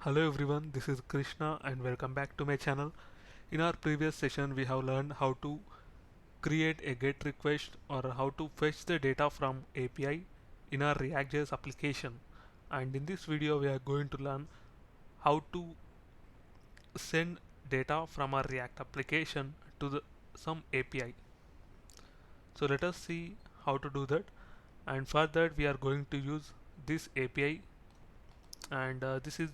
Hello everyone, this is Krishna and welcome back to my channel. In our previous session we have learned how to create a GET request or how to fetch the data from API in our React.js application, and in this video we are going to learn how to send data from our React application to some API. So let us see how to do that, and for that we are going to use this API, and this is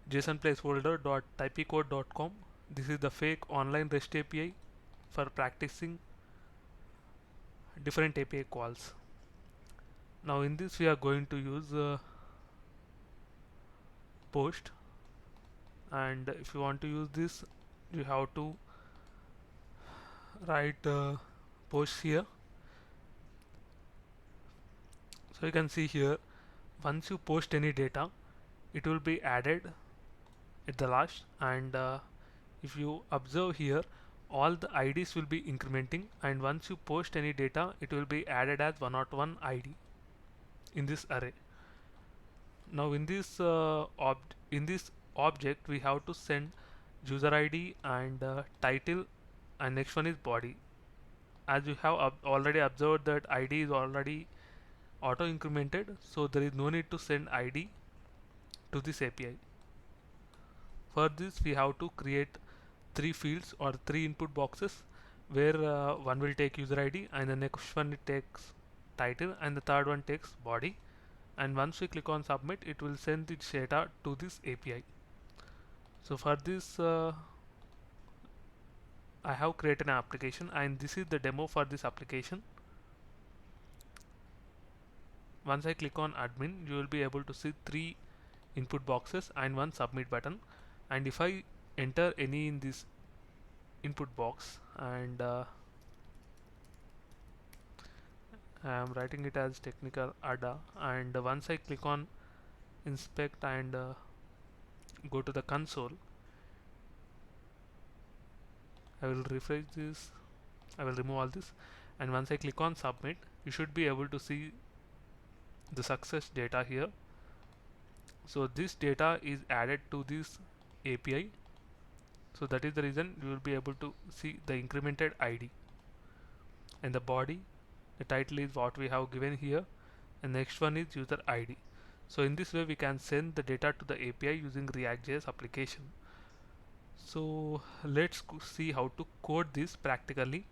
JSON placeholder.typicode.com. This is the fake online REST API for practicing different API calls. Now in this we are going to use post, and if you want to use this you have to write post here. So you can see here, once you post any data it will be added at the last, and if you observe here all the IDs will be incrementing, and once you post any data it will be added as 101 ID in this array. Now in this object we have to send user ID and title, and next one is body. As you have already observed that ID is already auto incremented, so there is no need to send ID to this API. For this we have to create three fields or three input boxes, where one will take user ID and the next one it takes title and the third one takes body, and once we click on submit it will send the data to this API. So for this I have created an application, and this is the demo for this application. Once I click on admin you will be able to see three input boxes and one submit button, and if I enter any in this input box, and I am writing it as technical ADA, and once I click on inspect and go to the console, I will refresh this, I will remove all this, and once I click on submit you should be able to see the success data here. So this data is added to this API, so that is the reason you will be able to see the incremented ID, and the body, the title is what we have given here, and next one is user ID. So in this way we can send the data to the API using React.js application. So let's see how to code this practically.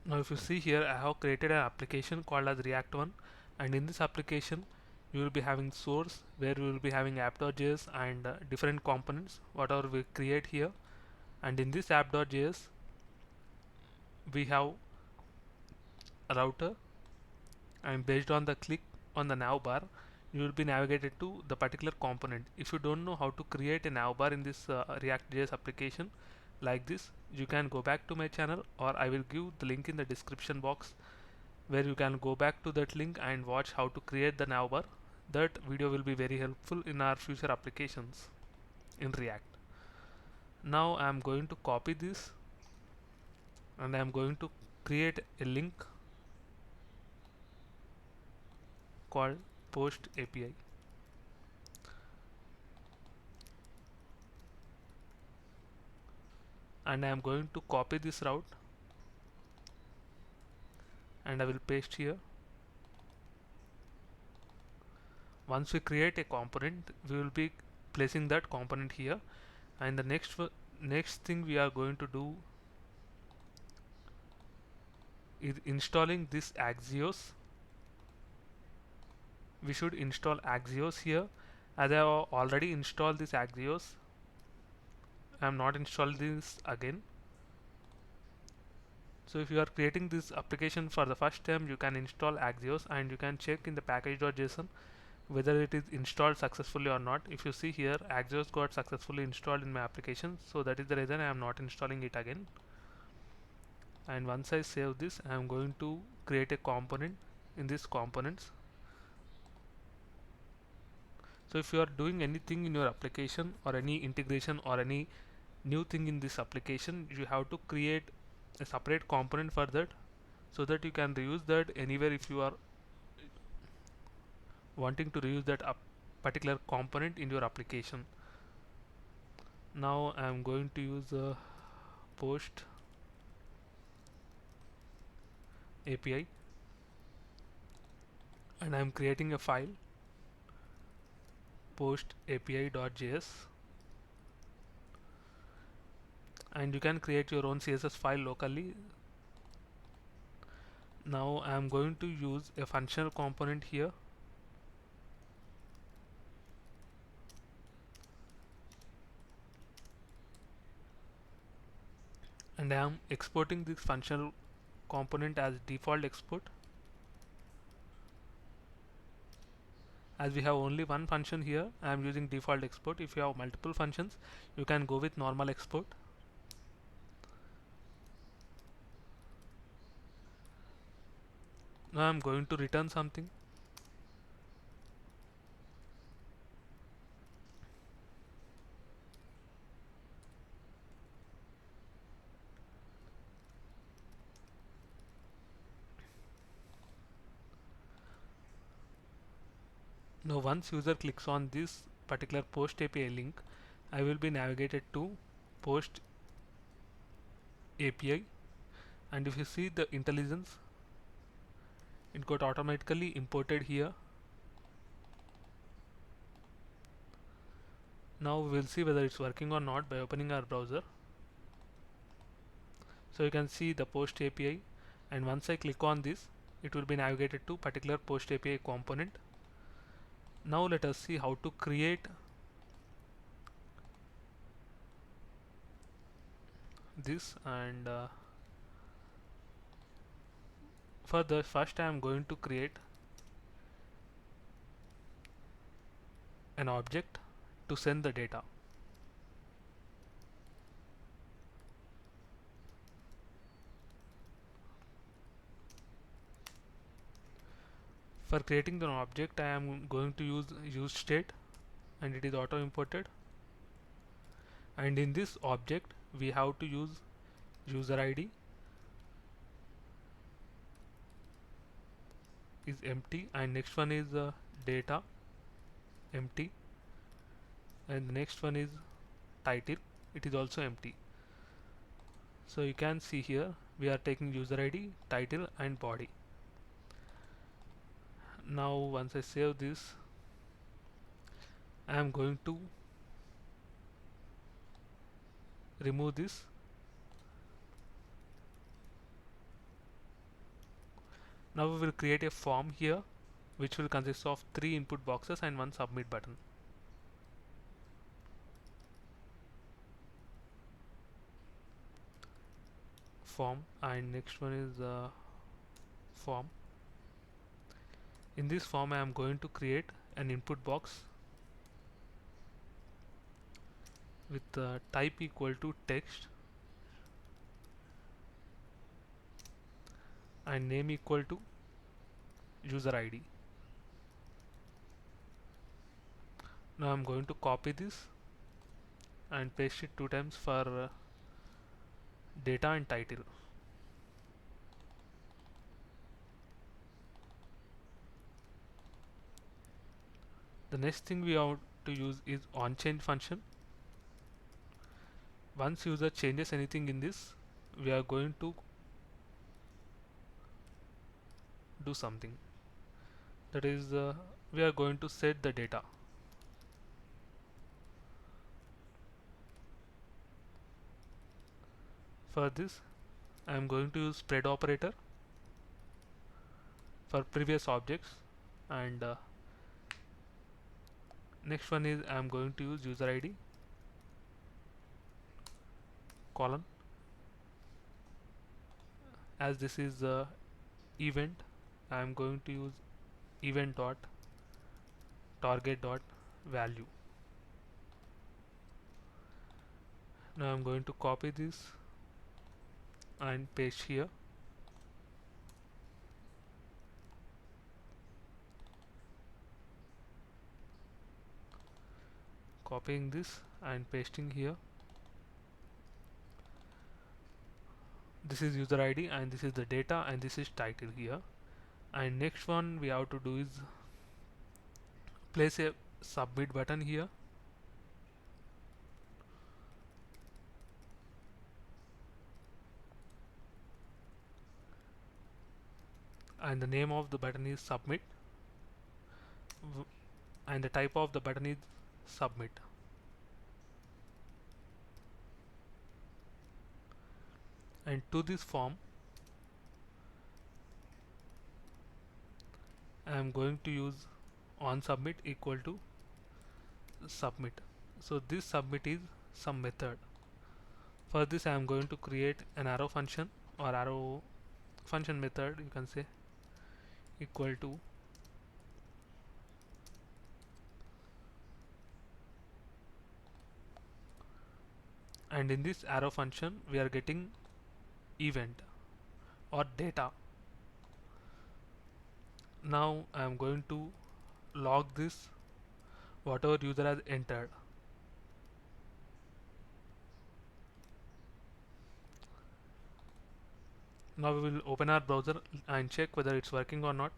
Now if you see here, I have created an application called as React One, and in this application you will be having source, where we will be having app.js and different components whatever we create here, and in this app.js we have a router, and based on the click on the navbar you will be navigated to the particular component. If you don't know how to create a navbar in this React.js application like this, you can go back to my channel, or I will give the link in the description box, where you can go back to that link and watch how to create the navbar. That video will be very helpful in our future applications in React. Now I am going to copy this, and I am going to create a link called post API, and I am going to copy this route and I will paste here. Once we create a component we will be placing that component here, and the next thing we are going to do is installing this Axios. We should install Axios here. As I have already installed this Axios, I am not installing this again. So if you are creating this application for the first time, you can install Axios and you can check in the package.json whether it is installed successfully or not. If you see here, Axios got successfully installed in my application, so that is the reason I am not installing it again. And once I save this, I am going to create a component in this components. So if you are doing anything in your application or any integration or any new thing in this application, you have to create a separate component for that, so that you can reuse that anywhere if you are wanting to reuse that particular component in your application. Now I am going to use a post API, and I am creating a file, post api.js, and you can create your own CSS file locally. Now I am going to use a functional component here, and I am exporting this functional component as default export. As we have only one function here, I am using default export. If you have multiple functions, you can go with normal export. Now I am going to return something. Now once user clicks on this particular post API link, I will be navigated to post API, and if you see the intelligence, it got automatically imported here. Now we will see whether it's working or not by opening our browser. So you can see the post API, and once I click on this, it will be navigated to particular post API component. Now let us see how to create this, and for the first I am going to create an object to send the data. For creating the object, I am going to use state, and it is auto imported. And in this object, we have to use user ID is empty, and next one is data empty, and the next one is title, it is also empty. So you can see here we are taking user ID, title, and body. Now once I save this, I am going to remove this. Now we will create a form here which will consist of 3 input boxes and 1 submit button. Form, and next one is form. In this form I am going to create an input box with type equal to text and name equal to user ID. Now I am going to copy this and paste it 2 times for data and title. The next thing we have to use is onChange function. Once user changes anything in this, we are going to do something, that is we are going to set the data. For this I am going to use spread operator for previous objects, and next one is I am going to use user ID colon, as this is event. I am going to use event dot target dot value. Now I am going to copy this and paste here. Copying this and pasting here. This is user ID and this is the data and this is title here. And next one we have to do is place a submit button here, and the name of the button is submit, and the type of the button is submit. And to this form I am going to use on submit equal to submit. So this submit is some method. For this I am going to create an arrow function, or arrow function method you can say, equal to and in this arrow function we are getting event or data. Now I am going to log this whatever user has entered. Now we will open our browser and check whether it's working or not.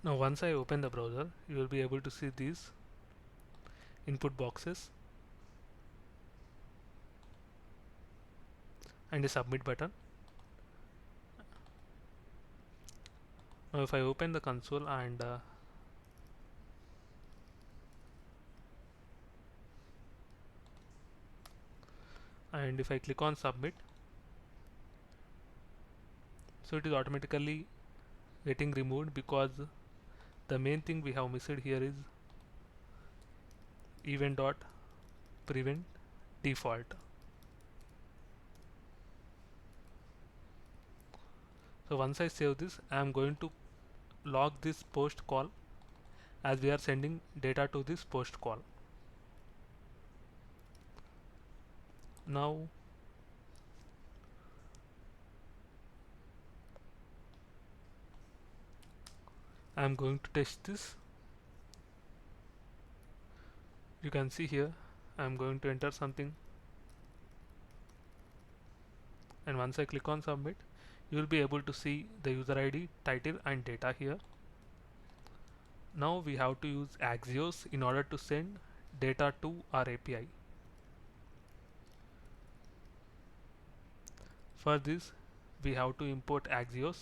Now once I open the browser, you will be able to see these input boxes and a submit button. Now if I open the console and if I click on submit, so it is automatically getting removed, because the main thing we have missed here is event.prevent default. So once I save this, I am going to log this post call, as we are sending data to this post call. Now I am going to test this. You can see here I am going to enter something, and once I click on submit, you will be able to see the user ID, title and data here. Now we have to use Axios in order to send data to our API. For this we have to import Axios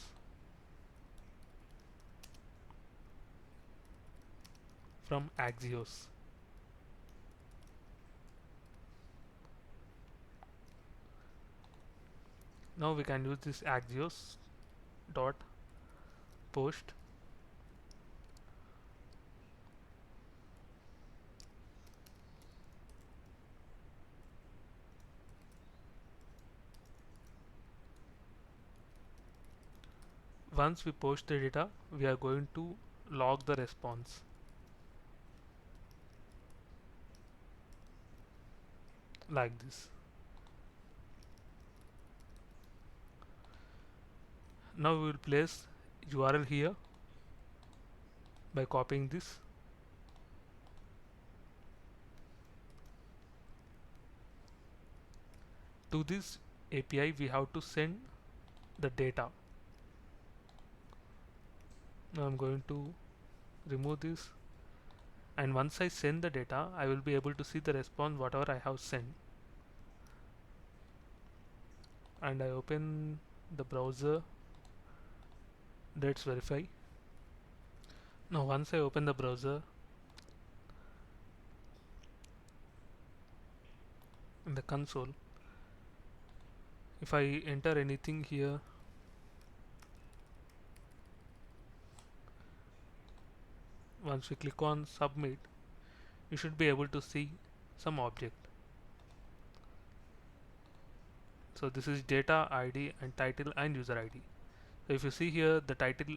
from Axios. Now we can use this Axios dot post once we post the data, we are going to log the response. Like this. Now we will place URL here by copying this. To this API we have to send the data. Now I'm going to remove this, and once I send the data, I will be able to see the response whatever I have sent. And I open the browser. Let's verify. Now once I open the browser, in the console, if I enter anything here, once we click on submit, you should be able to see some object. So this is data, ID and title and user ID. So if you see here, the title,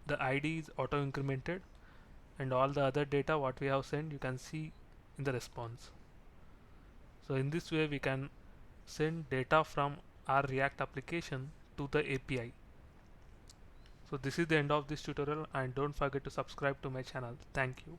the ID is auto incremented, and all the other data what we have sent you can see in the response. So in this way we can send data from our React application to the API. So this is the end of this tutorial, and don't forget to subscribe to my channel. Thank you.